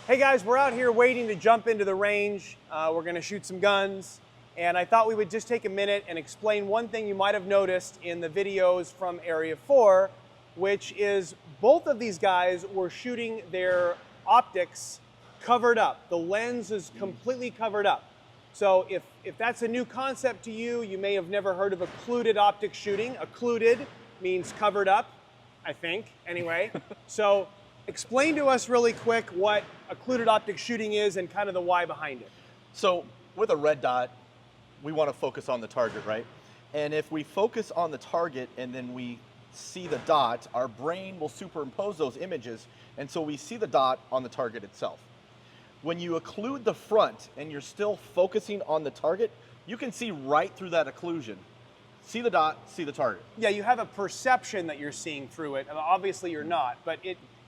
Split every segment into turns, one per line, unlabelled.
Hey guys, we're out here waiting to jump into the range. We're gonna shoot some guns. And I thought we would just take a minute and explain one thing you might have noticed in the videos from Area 4, which is both of these guys were shooting their optics covered up. The lens is completely covered up. So if that's a new concept to you, you may have never heard of occluded optic shooting. Occluded means covered up, I think, anyway. So explain to us really quick what occluded optic shooting is and kind of the why behind it.
So with a red dot, we want to focus on the target, right? And if we focus on the target and then we see the dot, our brain will superimpose those images, and so we see the dot on the target itself. When you occlude the front and you're still focusing on the target, you can see right through that occlusion. See the dot, see the target.
Yeah, you have a perception that you're seeing through it. Obviously you're not, but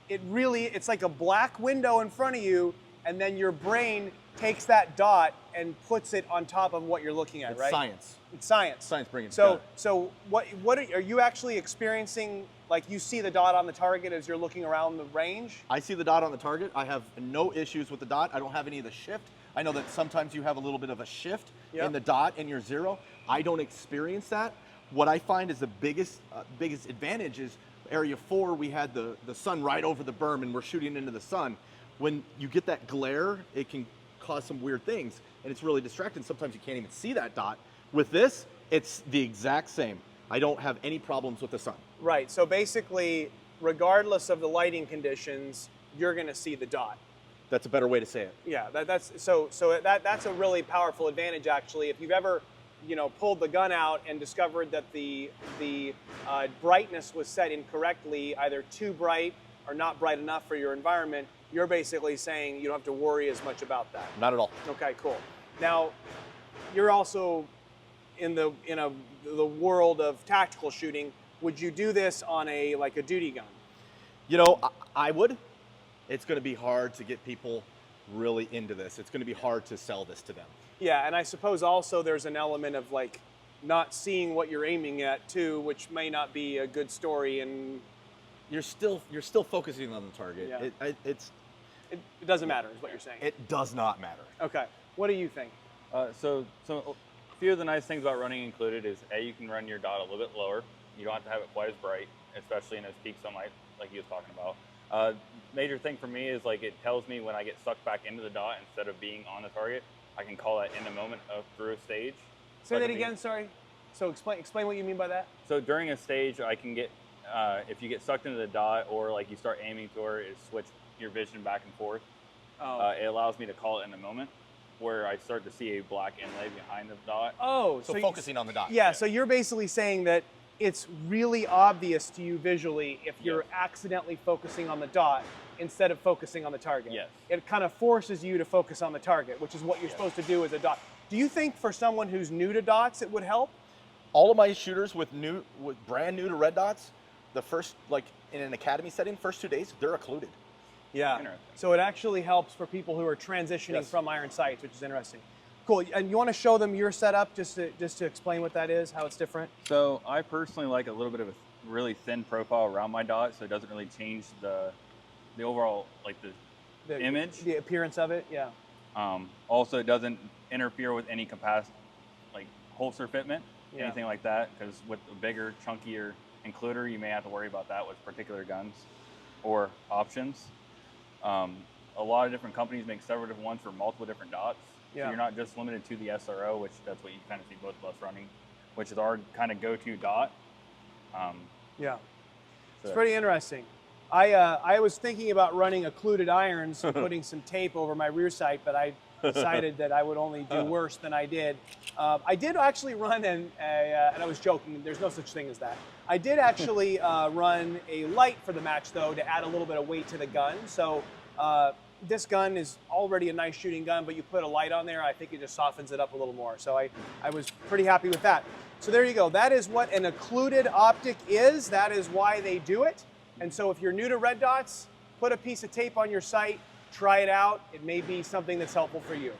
it's like a black window in front of you, and then your brain takes that dot and puts it on top of what you're looking at,
It's
right?
science.
It's science.
Science bringing it
So,
together.
so what are you actually experiencing? Like you see the dot on the target as you're looking around the range?
I see the dot on the target. I have no issues with the dot. I don't have any of the shift. I know that sometimes you have a little bit of a shift in the dot and your zero. I don't experience that. What I find is the biggest advantage is Area 4, we had the sun right over the berm and we're shooting into the sun. When you get that glare, it can cause some weird things and it's really distracting. Sometimes you can't even see that dot. With this, it's the exact same. I don't have any problems with the sun.
Right, so basically, regardless of the lighting conditions, you're gonna see the dot.
That's a better way to say it.
Yeah, that's a really powerful advantage actually. If you've ever, pulled the gun out and discovered that the brightness was set incorrectly, either too bright or not bright enough for your environment, you're basically saying you don't have to worry as much about that.
Not at all.
Okay, cool. Now, you're also in the world of tactical shooting. Would you do this on a duty gun?
I would. It's going to be hard to get people really into this. It's going to be hard to sell this to them.
Yeah, and I suppose also there's an element of not seeing what you're aiming at too, which may not be a good story. And
you're still focusing on the target.
Yeah. It doesn't matter, is what you're saying.
It does not matter.
Okay. What do you think?
So a few of the nice things about running Occluded is you can run your dot a little bit lower. You don't have to have it quite as bright, especially in those peak sunlight like he was talking about. Major thing for me is it tells me when I get sucked back into the dot instead of being on the target. I can call that in the moment through a stage.
Say that again, sorry. So explain what you mean by that.
So during a stage, I can get, if you get sucked into the dot or you start aiming toward it, switch your vision back and forth. It allows me to call it in the moment where I start to see a black inlay behind the dot.
Oh,
so focusing on the dot.
Yeah, so you're basically saying that it's really obvious to you visually if you're accidentally focusing on the dot instead of focusing on the target.
Yes.
It kind of forces you to focus on the target, which is what you're supposed to do as a dot. Do you think for someone who's new to dots, it would help?
All of my shooters with brand new to red dots, the first, in an academy setting, first 2 days, they're occluded.
Yeah. So it actually helps for people who are transitioning from iron sights, which is interesting. Cool. And you want to show them your setup just to explain what that is, how it's different?
So I personally like a little bit of a really thin profile around my dot, so it doesn't really change the overall the image,
the appearance of it. Yeah.
Also, it doesn't interfere with any capacity, holster fitment, anything like that. Because with a bigger, chunkier includer, you may have to worry about that with particular guns or options. A lot of different companies make several different ones for multiple different dots.
Yeah.
So you're not just limited to the SRO, which that's what you kind of see both of us running, which is our kind of go-to dot.
Yeah. It's pretty interesting. I was thinking about running occluded irons and putting some tape over my rear sight, but I decided that I would only do worse than I did. I did actually run and I was joking, there's no such thing as that. I did actually run a light for the match though to add a little bit of weight to the gun. So this gun is already a nice shooting gun, but you put a light on there, I think it just softens it up a little more. So I was pretty happy with that. So there you go. That is what an occluded optic is. That is why they do it. And so if you're new to red dots, put a piece of tape on your sight, try it out. It may be something that's helpful for you.